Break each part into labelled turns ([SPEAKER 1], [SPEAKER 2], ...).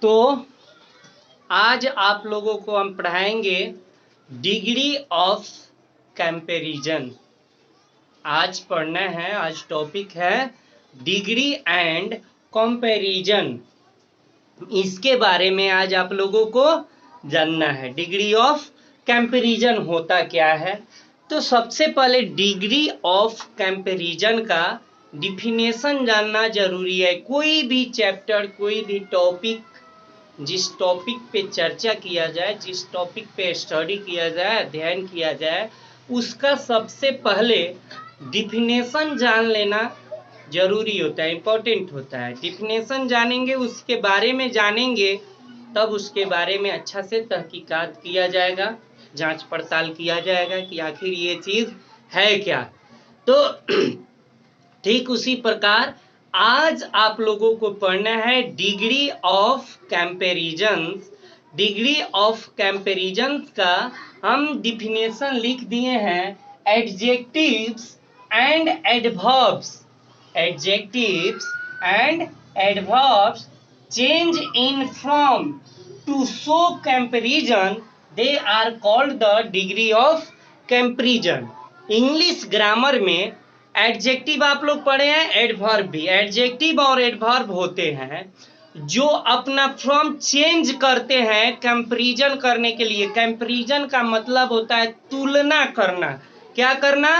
[SPEAKER 1] तो आज आप लोगों को हम पढ़ाएंगे डिग्री ऑफ कंपैरिजन। आज पढ़ना है, आज टॉपिक है डिग्री एंड कंपैरिजन। इसके बारे में आज आप लोगों को जानना है। डिग्री ऑफ कंपैरिजन होता क्या है? तो सबसे पहले डिग्री ऑफ कंपैरिजन का डिफिनेशन जानना जरूरी है। कोई भी चैप्टर, कोई भी टॉपिक, जिस टॉपिक पे चर्चा किया जाए, जिस टॉपिक पे स्टडी किया जाए, अध्ययन किया जाए, उसका सबसे पहले डिफिनेशन जान लेना जरूरी होता है, इम्पोर्टेंट होता है। डिफिनेशन जानेंगे, उसके बारे में जानेंगे, तब उसके बारे में अच्छा से तहकीकात किया जाएगा, जांच पड़ताल किया जाएगा कि आखिर ये चीज है क्या। तो ठीक उसी प्रकार आज आप लोगों को पढ़ना है degree of comparisons. Degree of comparisons का हम डिफिनेशन लिख दिए हैं, adjectives and adverbs. Adjectives and adverbs change in form to show comparison, they are called the degree of comparison। English grammar में एडजेक्टिव आप लोग पढ़े हैं, एडवर्ब भी। एडजेक्टिव और एडवर्ब होते हैं जो अपना फॉर्म चेंज करते हैं कंपैरिजन करने के लिए। कंपैरिजन का मतलब होता है तुलना करना। क्या करना?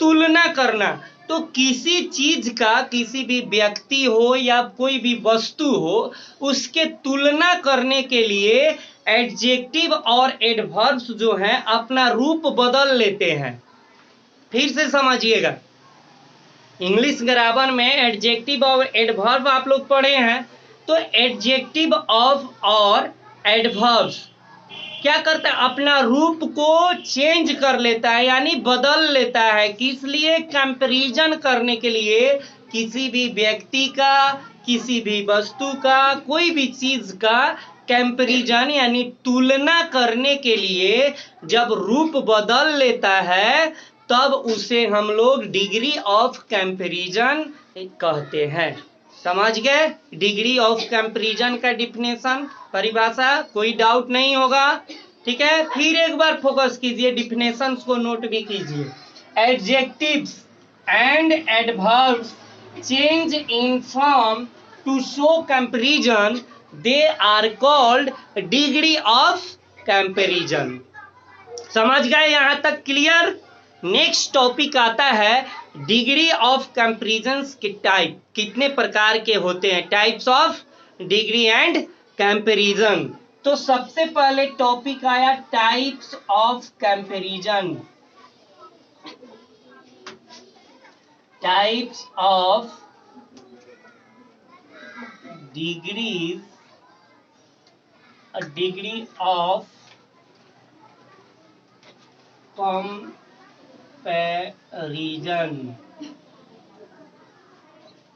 [SPEAKER 1] तुलना करना। तो किसी चीज का, किसी भी व्यक्ति हो या कोई भी वस्तु हो, उसके तुलना करने के लिए एडजेक्टिव और एडवर्ब्स जो हैं अपना रूप बदल लेते हैं। फिर से समझिएगा, इंग्लिश ग्रामर में एडजेक्टिव और एडवर्ब आप लोग पढ़े हैं। तो एडजेक्टिव ऑफ और एडवर्ब्स क्या करता है? अपना रूप को चेंज कर लेता है, यानी बदल लेता है। किस लिए? कंपैरिजन करने के लिए। किसी भी व्यक्ति का, किसी भी वस्तु का, कोई भी चीज का कंपैरिजन यानी तुलना करने के लिए जब रूप बदल लेता है, तब उसे हम लोग डिग्री ऑफ कंपैरिजन कहते हैं। समझ गए? डिग्री ऑफ कंपैरिजन का डिफिनेशन, परिभाषा, कोई डाउट नहीं होगा। ठीक है, फिर एक बार फोकस कीजिए, डिफिनेशंस को नोट भी कीजिए। Adjectives and adverbs change in form to show comparison, they are called degree of comparison. समझ गए? यहां तक क्लियर? नेक्स्ट टॉपिक आता है डिग्री ऑफ कंपैरिजन के टाइप, कितने प्रकार के होते हैं, types of degree and comparison. तो सबसे पहले टॉपिक आया types of comparison. Types of degree of comparison.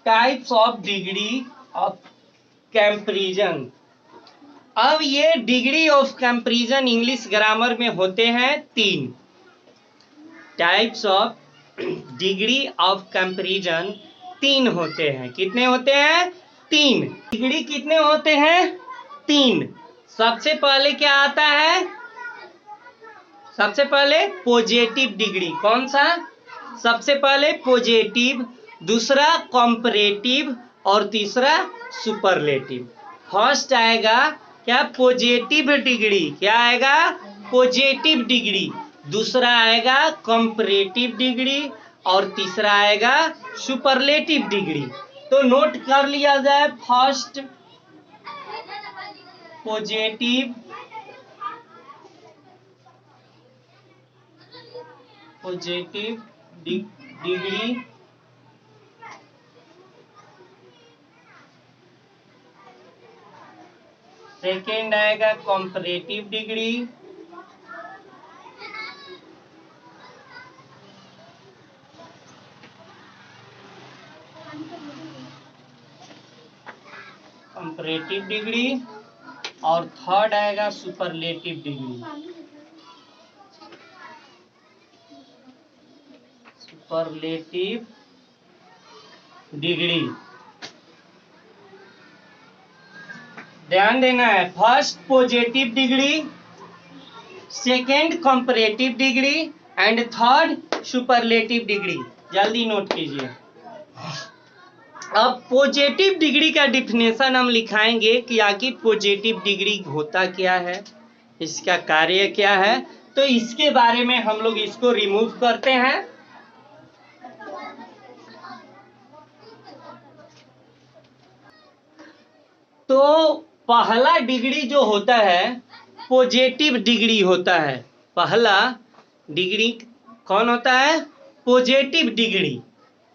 [SPEAKER 1] Types of degree of comparison. अब ये degree of comparison English grammar में होते हैं 3 types of degree of comparison. 3 होते हैं। कितने होते हैं? 3 डिग्री। कितने होते हैं? 3। सबसे पहले क्या आता है? सबसे पहले पॉजिटिव डिग्री। कौन सा? सबसे पहले पॉजिटिव, दूसरा कंपैरेटिव और तीसरा सुपरलेटिव। फर्स्ट आएगा क्या? Positive degree. क्या आएगा? Positive degree. दूसरा आएगा कंपैरेटिव डिग्री और तीसरा आएगा सुपरलेटिव डिग्री। तो नोट कर लिया जाए। फर्स्ट पॉजिटिव डिग्री, सेकेंड आएगा कंपैरेटिव डिग्री, और थर्ड आएगा सुपरलेटिव डिग्री। Superlative degree. ध्यान देना है। First positive degree, second comparative degree and third superlative degree. जल्दी नोट कीजिए। अब पॉजिटिव डिग्री का डिफिनेशन हम लिखाएंगे कि आखिर पॉजिटिव डिग्री होता क्या है, इसका कार्य क्या है। तो इसके बारे में हम लोग इसको रिमूव करते हैं। तो पहला डिग्री जो होता है पॉजिटिव डिग्री होता है। पहला डिग्री कौन होता है? Positive degree.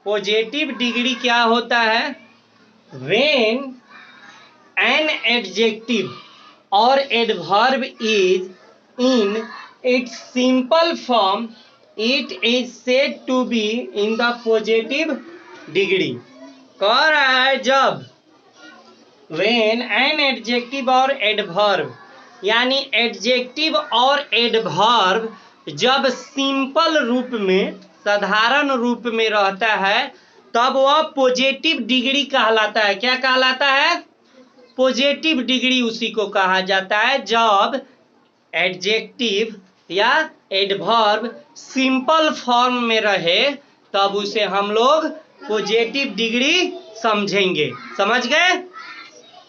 [SPEAKER 1] पॉजिटिव डिग्री क्या होता है? व्हेन एन एडजेक्टिव और adverb is in its simple form it is said to be in the positive degree. कह रहा है जब when an adjective और adverb, यानी एडजेक्टिव और एडवर्ब जब सिंपल रूप में, साधारण रूप में रहता है, तब वह पॉजिटिव डिग्री कहलाता है। क्या कहलाता है? पॉजिटिव डिग्री उसी को कहा जाता है जब एडजेक्टिव या एडवर्ब सिंपल फॉर्म में रहे, तब उसे हम लोग पॉजिटिव डिग्री समझेंगे। समझ गए?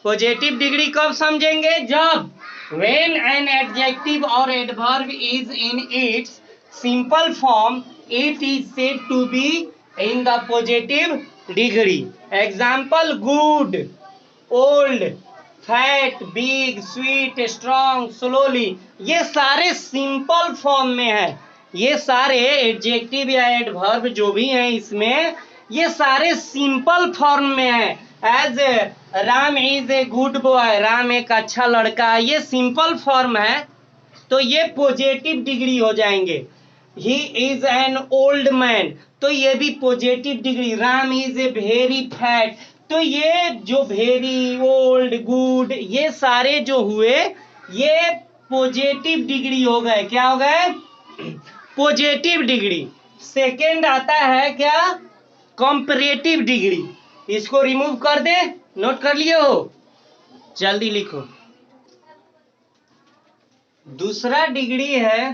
[SPEAKER 1] पॉजिटिव डिग्री कब समझेंगे? जब when an adjective or adverb is in its simple form it is said to be in the positive degree. Example: good, old, fat, big, sweet, strong, slowly। ये सारे simple form में है। ये सारे adjective या एडवर्ब जो भी हैं इसमें, ये सारे सिंपल फॉर्म में है। As Ram is a good boy, Ram एक अच्छा लड़का है, ये सिंपल फॉर्म है, तो ये पॉजिटिव डिग्री हो जाएंगे। He is an old man, तो ये भी positive degree. Ram is a very fat, तो ये जो वेरी, ओल्ड, गुड, ये सारे जो हुए ये पॉजिटिव डिग्री हो गए। क्या हो गए? Positive degree. सेकेंड आता है क्या? Comparative degree. इसको रिमूव कर दे। नोट कर लिए हो? जल्दी लिखो। दूसरा डिग्री है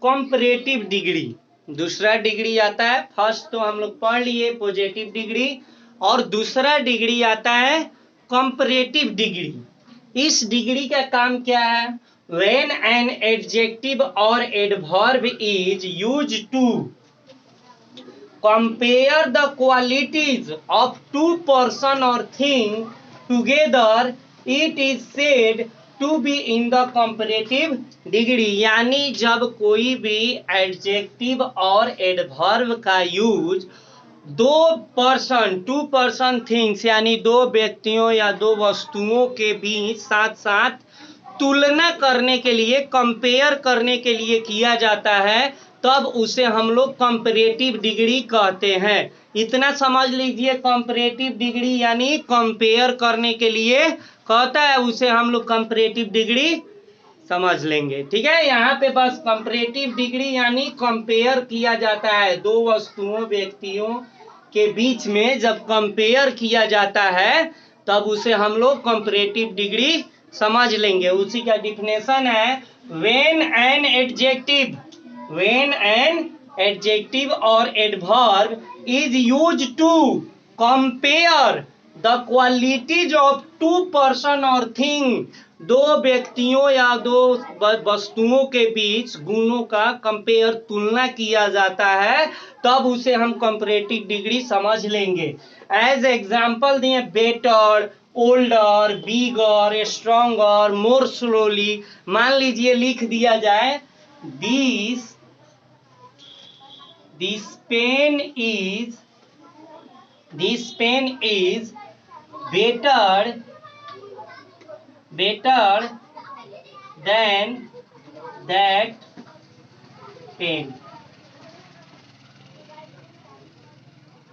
[SPEAKER 1] कंपैरेटिव डिग्री। दूसरा डिग्री आता है, फर्स्ट तो हम लोग पढ़ लिए पॉजिटिव डिग्री, और दूसरा डिग्री आता है कंपैरेटिव डिग्री। इस डिग्री का काम क्या है? व्हेन एन एडजेक्टिव और adverb is used to compare the qualities of two person or thing together it is said to be in the comparative degree। यानी जब कोई भी एडजेक्टिव और एडवर्ब का यूज दो पर्सन, टू पर्सन थिंग्स, यानी दो व्यक्तियों या दो वस्तुओं के बीच साथ साथ तुलना करने के लिए, कंपेयर करने के लिए किया जाता है, तब उसे हम लोग कंपैरेटिव डिग्री कहते हैं। इतना समझ लीजिए, कंपैरेटिव डिग्री यानी कंपेयर करने के लिए कहता है, उसे हम लोग कंपैरेटिव डिग्री समझ लेंगे। ठीक है, यहाँ पे बस कंपैरेटिव डिग्री यानी कंपेयर किया जाता है, दो वस्तुओं, व्यक्तियों के बीच में जब कंपेयर किया जाता है तब उसे हम लोग कंपैरेटिव डिग्री समझ लेंगे। उसी का डिफिनेशन है when an adjective, when an adjective or adverb is used to compare the qualities of two person or thing, दो व्यक्तियों या दो वस्तुओं के बीच गुणों का कंपेयर, तुलना किया जाता है, तब उसे हम कंपैरेटिव डिग्री समझ लेंगे। एज एग्जाम्पल दिए बेटर, ओल्डर, बिगर, स्ट्रॉन्गर, मोर स्लोली। मान लीजिए लिख दिया जाए This pen is better than that pen.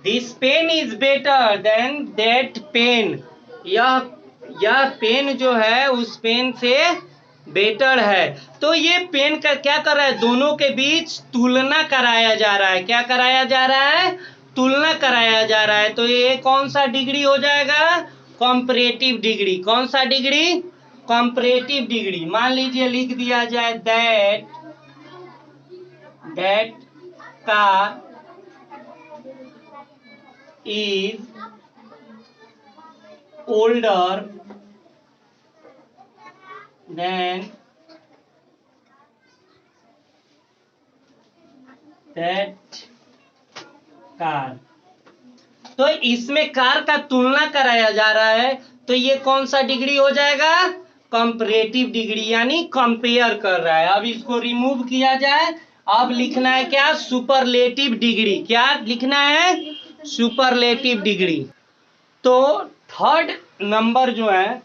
[SPEAKER 1] This pen is better than that pen. यह पेन जो है उस पेन से बेटर है। तो ये पेन का क्या कर रहा है? दोनों के बीच तुलना कराया जा रहा है। क्या कराया जा रहा है? तुलना कराया जा रहा है। तो ये कौन सा डिग्री हो जाएगा? Comparative degree. कौन सा डिग्री? Comparative degree. मान लीजिए लिख दिया जाए that car is older than that car. तो इसमें कार का तुलना कराया जा रहा है, तो ये कौन सा डिग्री हो जाएगा? कंपैरेटिव डिग्री, यानी कंपेयर कर रहा है। अब इसको रिमूव किया जाए, अब लिखना है क्या? Superlative degree. क्या लिखना है? Superlative degree. तो थर्ड नंबर जो है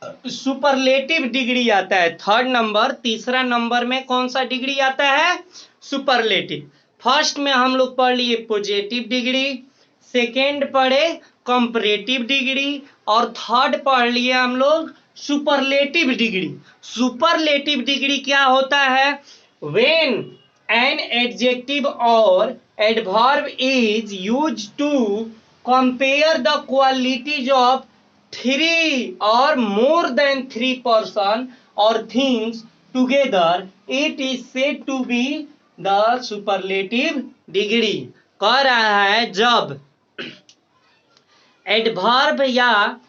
[SPEAKER 1] सुपरलेटिव डिग्री आता है, थर्ड नंबर। तीसरा नंबर में कौन सा डिग्री आता है? सुपरलेटिव। फर्स्ट में हम लोग पढ़ लिए पॉजिटिव डिग्री, सेकेंड पढ़े कंपैरेटिव डिग्री, और थर्ड पढ़ लिए हम लोग सुपरलेटिव डिग्री। सुपरलेटिव डिग्री क्या होता है? व्हेन एन एडजेक्टिव और adverb is used to compare the qualities of 3 or more than 3 person or things together, it is said to be the superlative degree। कह रहा है जब एडवर्ब या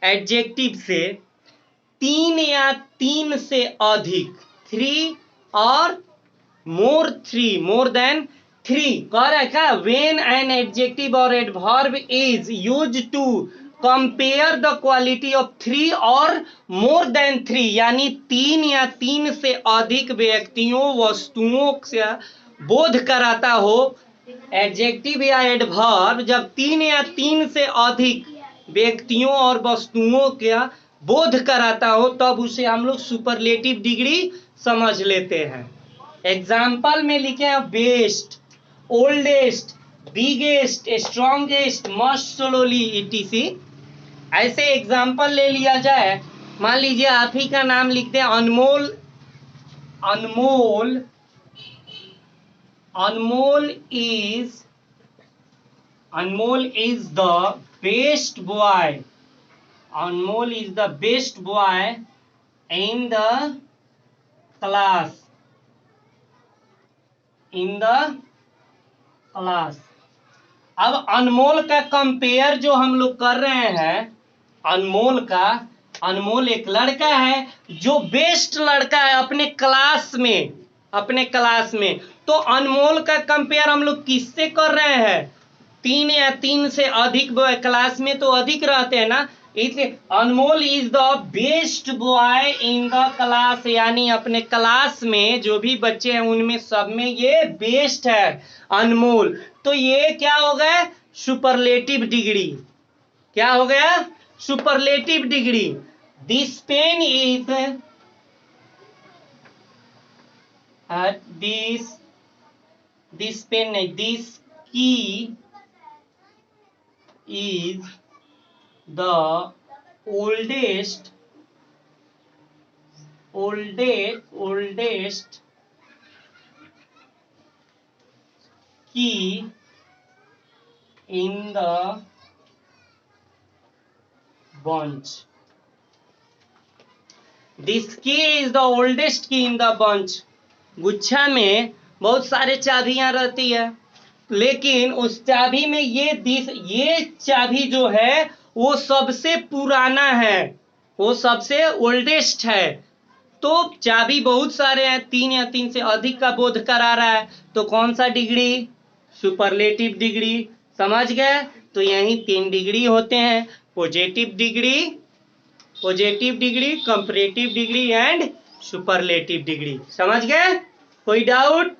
[SPEAKER 1] adjective से 3 या 3 से अधिक, 3 और मोर देन 3, कह रहा है क्या? व्हेन एन एडजेक्टिव और adverb is used to compare the quality of 3 और मोर देन 3, यानी 3 या 3 से अधिक व्यक्तियों वस्तुओं से बोध कराता हो। एडजेक्टिव या एडवर्ब जब 3 या 3 से अधिक व्यक्तियों और वस्तुओं का बोध कराता हो, तब उसे हम लोग सुपरलेटिव डिग्री समझ लेते हैं। एग्जाम्पल में लिखे हैं best, oldest, biggest, strongest, must slowly, etc। ऐसे एग्जाम्पल ले लिया जाए, मान लीजिए आप ही का नाम लिखते हैं Anmol. Anmol is the best boy. Anmol is the best boy in the class. अब अनमोल का कंपेयर जो हम लोग कर रहे हैं, अनमोल एक लड़का है जो बेस्ट लड़का है अपने क्लास में। तो अनमोल का कंपेयर हम लोग किससे कर रहे हैं? 3 या 3 से अधिक क्लास में तो अधिक रहते हैं ना, इसलिए Anmol is the best boy in the class, यानी अपने क्लास में जो भी बच्चे हैं उनमें सब में ये बेस्ट है अनमोल। तो ये क्या हो गया? Superlative degree. क्या हो गया? Superlative degree. This pen is this pen नहीं, दिस की is the oldest key in the bunch। This key is the oldest key in the bunch। गुच्छा में बहुत सारे चाबियां रहती है, लेकिन उस चाबी में ये चाबी जो है वो सबसे पुराना है, वो सबसे ओल्डेस्ट है। तो चाबी बहुत सारे हैं, 3 या 3 से अधिक का बोध करा रहा है, तो कौन सा डिग्री? Superlative degree. समझ गए? तो यही 3 डिग्री होते हैं, positive degree, comparative degree and superlative degree. समझ गए? कोई डाउट?